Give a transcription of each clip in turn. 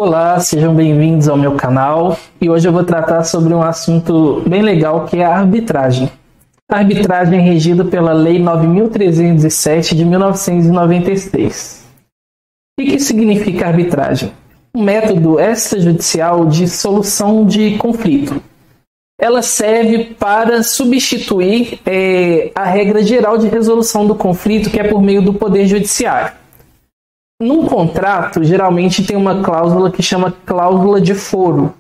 Olá, sejam bem-vindos ao meu canal e hoje eu vou tratar sobre um assunto bem legal que é a arbitragem. A arbitragem é regida pela Lei 9.307 de 1996. O que significa arbitragem? Um método extrajudicial de solução de conflito. Ela serve para substituir a regra geral de resolução do conflito, que é por meio do Poder Judiciário. Num contrato, geralmente tem uma cláusula que chama cláusula de foro.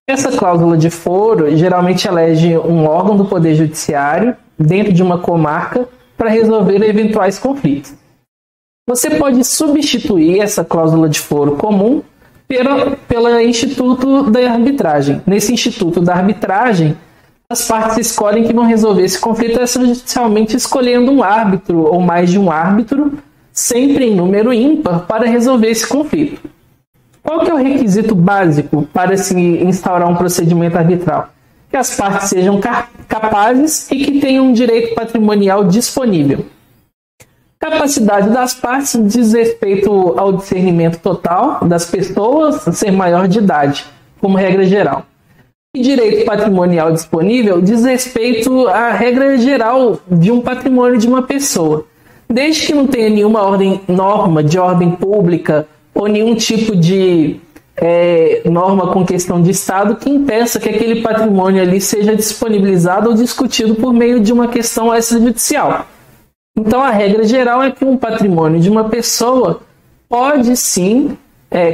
Essa cláusula de foro geralmente elege um órgão do Poder Judiciário dentro de uma comarca para resolver eventuais conflitos. Você pode substituir essa cláusula de foro comum pelo Instituto da Arbitragem. Nesse Instituto da Arbitragem, as partes escolhem que vão resolver esse conflito extrajudicialmente escolhendo um árbitro ou mais de um árbitro, sempre em número ímpar, para resolver esse conflito. Qual que é o requisito básico para se instaurar um procedimento arbitral? Que as partes sejam capazes e que tenham um direito patrimonial disponível. Capacidade das partes diz respeito ao discernimento total das pessoas ser maior de idade, como regra geral. E direito patrimonial disponível diz respeito à regra geral de um patrimônio de uma pessoa. Desde que não tenha nenhuma norma de ordem pública ou nenhum tipo de norma com questão de Estado que impeça que aquele patrimônio ali seja disponibilizado ou discutido por meio de uma questão extrajudicial. Então, a regra geral é que um patrimônio de uma pessoa pode sim,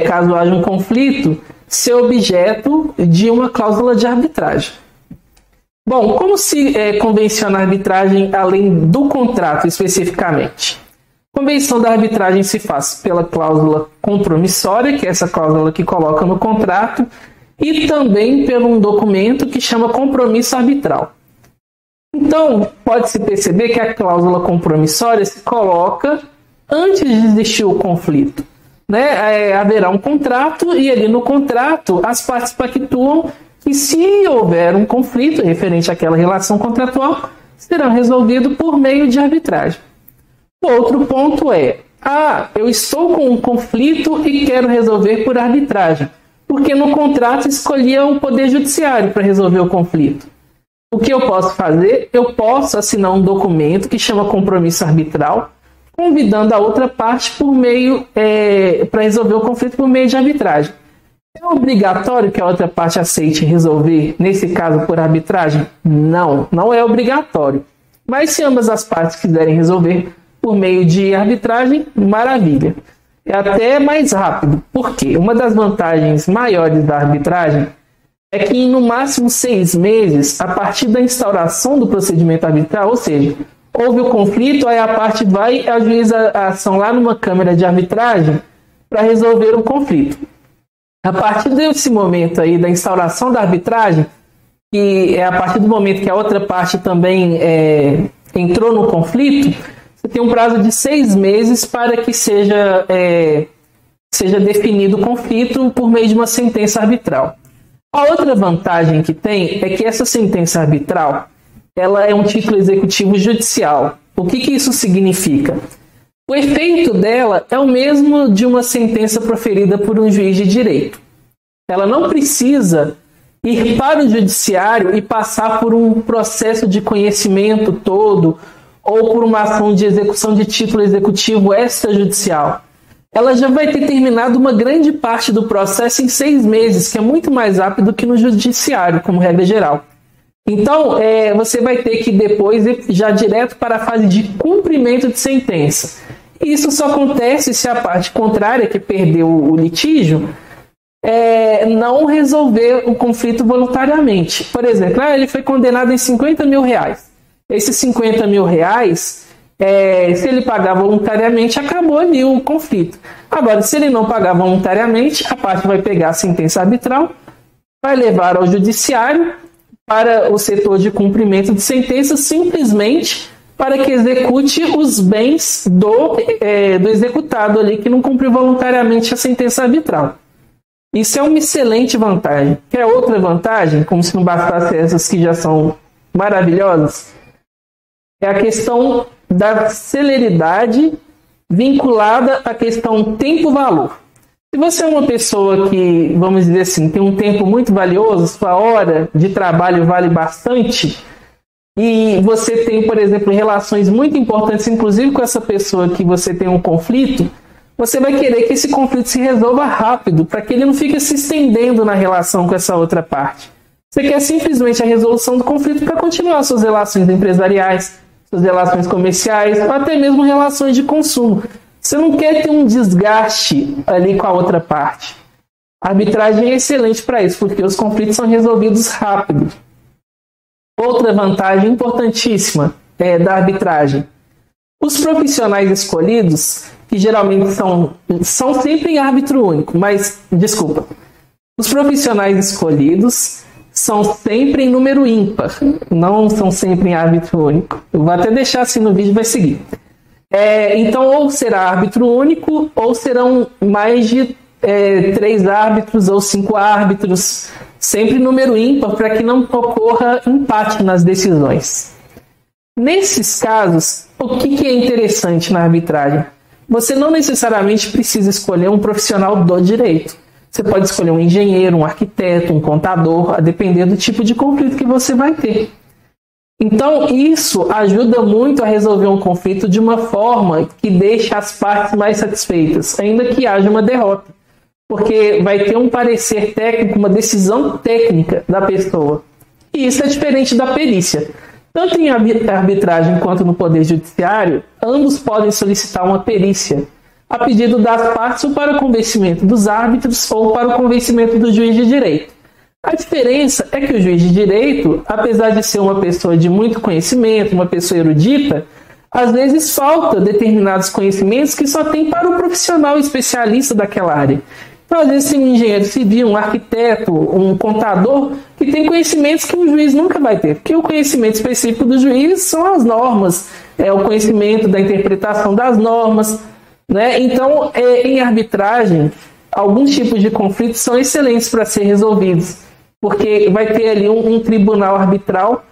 caso haja um conflito, ser objeto de uma cláusula de arbitragem. Bom, como se convenciona a arbitragem além do contrato especificamente? A convenção da arbitragem se faz pela cláusula compromissória, que é essa cláusula que coloca no contrato, e também por um documento que chama compromisso arbitral. Então, pode-se perceber que a cláusula compromissória se coloca antes de existir o conflito. Haverá um contrato e ali no contrato as partes pactuam que se houver um conflito referente àquela relação contratual, será resolvido por meio de arbitragem. Outro ponto é, eu estou com um conflito e quero resolver por arbitragem, porque no contrato escolhia o Poder Judiciário para resolver o conflito. O que eu posso fazer? Eu posso assinar um documento que chama compromisso arbitral, convidando a outra parte para resolver o conflito por meio de arbitragem. É obrigatório que a outra parte aceite resolver, nesse caso, por arbitragem? Não, não é obrigatório. Mas se ambas as partes quiserem resolver por meio de arbitragem, maravilha. É até mais rápido. Por quê? Uma das vantagens maiores da arbitragem é que em no máximo 6 meses, a partir da instauração do procedimento arbitral, ou seja, houve o conflito, aí a parte vai ajuizar a ação lá numa câmara de arbitragem para resolver o conflito. A partir desse momento aí da instauração da arbitragem, que é a partir do momento que a outra parte também entrou no conflito, você tem um prazo de 6 meses para que seja definido o conflito por meio de uma sentença arbitral. A outra vantagem que tem é que essa sentença arbitral ela é um título executivo judicial. O que isso significa? O efeito dela é o mesmo de uma sentença proferida por um juiz de direito. Ela não precisa ir para o judiciário e passar por um processo de conhecimento todo ou por uma ação de execução de título executivo extrajudicial. Ela já vai ter terminado uma grande parte do processo em 6 meses, que é muito mais rápido que no judiciário, como regra geral. Então, você vai ter que depois ir já direto para a fase de cumprimento de sentença. Isso só acontece se a parte contrária, que perdeu o litígio, não resolver o conflito voluntariamente. Por exemplo, ele foi condenado em 50 mil reais. Esses 50 mil reais, se ele pagar voluntariamente, acabou ali o conflito. Agora, se ele não pagar voluntariamente, a parte vai pegar a sentença arbitral, vai levar ao judiciário para o setor de cumprimento de sentença, simplesmente para que execute os bens do executado ali que não cumpriu voluntariamente a sentença arbitral. Isso é uma excelente vantagem. Quer outra vantagem, como se não bastasse essas que já são maravilhosas? É a questão da celeridade vinculada à questão tempo-valor. Se você é uma pessoa que, vamos dizer assim, tem um tempo muito valioso, sua hora de trabalho vale bastante, e você tem, por exemplo, relações muito importantes, inclusive com essa pessoa que você tem um conflito, você vai querer que esse conflito se resolva rápido, para que ele não fique se estendendo na relação com essa outra parte. Você quer simplesmente a resolução do conflito para continuar suas relações empresariais, suas relações comerciais, ou até mesmo relações de consumo. Você não quer ter um desgaste ali com a outra parte. A arbitragem é excelente para isso, porque os conflitos são resolvidos rápido. Outra vantagem importantíssima da arbitragem. Os profissionais escolhidos, que geralmente são sempre em árbitro único, mas, desculpa, os profissionais escolhidos são sempre em número ímpar, não são sempre em árbitro único. Eu vou até deixar assim no vídeo, vai seguir. Então, ou será árbitro único, ou serão mais de 3 árbitros ou 5 árbitros, sempre número ímpar, para que não ocorra empate nas decisões. Nesses casos, o que é interessante na arbitragem? Você não necessariamente precisa escolher um profissional do direito. Você pode escolher um engenheiro, um arquiteto, um contador, a depender do tipo de conflito que você vai ter. Então, isso ajuda muito a resolver um conflito de uma forma que deixe as partes mais satisfeitas, ainda que haja uma derrota. Porque vai ter um parecer técnico, uma decisão técnica da pessoa. E isso é diferente da perícia. Tanto em arbitragem quanto no Poder Judiciário, ambos podem solicitar uma perícia, a pedido das partes ou para o convencimento dos árbitros ou para o convencimento do juiz de direito. A diferença é que o juiz de direito, apesar de ser uma pessoa de muito conhecimento, uma pessoa erudita, às vezes falta determinados conhecimentos que só tem para o profissional especialista daquela área. Então, às vezes, tem um engenheiro civil, um arquiteto, um contador, que tem conhecimentos que o juiz nunca vai ter, porque o conhecimento específico do juiz são as normas, o conhecimento da interpretação das normas, né? Então, em arbitragem, alguns tipos de conflitos são excelentes para ser resolvidos, porque vai ter ali um tribunal arbitral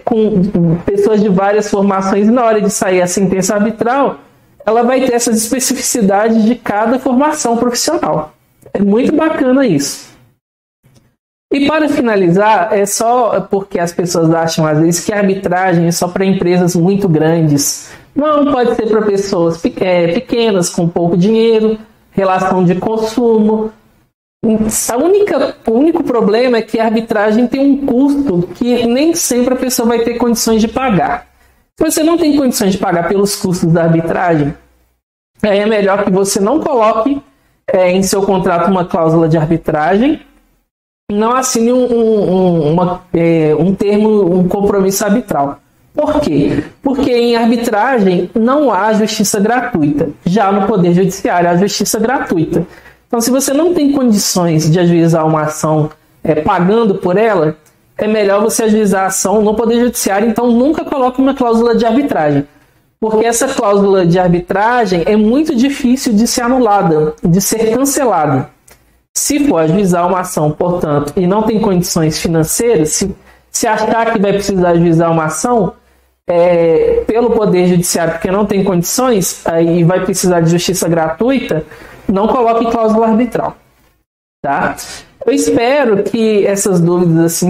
com pessoas de várias formações, e na hora de sair a sentença arbitral, ela vai ter essas especificidades de cada formação profissional. É muito bacana isso. E para finalizar, é só porque as pessoas acham às vezes que a arbitragem é só para empresas muito grandes. Não, pode ser para pessoas pequenas, com pouco dinheiro, relação de consumo. O único problema é que a arbitragem tem um custo que nem sempre a pessoa vai ter condições de pagar. Se você não tem condições de pagar pelos custos da arbitragem, é melhor que você não coloque em seu contrato uma cláusula de arbitragem, não assine um compromisso arbitral. Por quê? Porque em arbitragem não há justiça gratuita. Já no Poder Judiciário há justiça gratuita. Então, se você não tem condições de ajuizar uma ação pagando por ela, é melhor você ajuizar a ação no Poder Judiciário. Então, nunca coloque uma cláusula de arbitragem. Porque essa cláusula de arbitragem é muito difícil de ser anulada, de ser cancelada. Se for ajuizar uma ação, portanto, e não tem condições financeiras, se achar que vai precisar ajuizar uma ação pelo Poder Judiciário porque não tem condições, aí vai precisar de justiça gratuita, não coloque cláusula arbitral. Tá? Eu espero que essas dúvidas assim,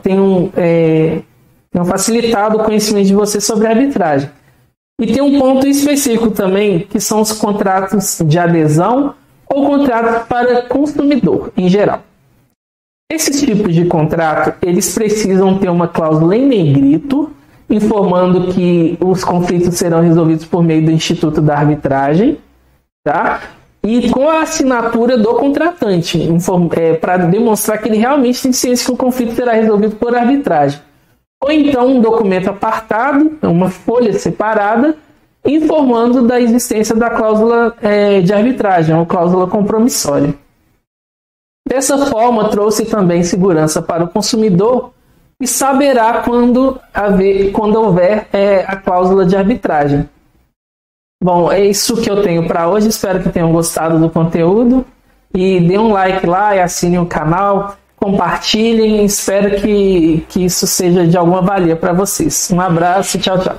tenham facilitado o conhecimento de vocês sobre a arbitragem. E tem um ponto específico também, que são os contratos de adesão ou contratos para consumidor, em geral. Esses tipos de contrato, eles precisam ter uma cláusula em negrito, informando que os conflitos serão resolvidos por meio do Instituto da Arbitragem, tá? E com a assinatura do contratante, para demonstrar que ele realmente tem ciência que o conflito será resolvido por arbitragem. Ou então um documento apartado, uma folha separada, informando da existência da cláusula de arbitragem, uma cláusula compromissória. Dessa forma, trouxe também segurança para o consumidor e saberá quando houver a cláusula de arbitragem. Bom, é isso que eu tenho para hoje. Espero que tenham gostado do conteúdo. E dê um like lá e assine o canal. Compartilhem. Espero que isso seja de alguma valia para vocês. Um abraço e tchau, tchau.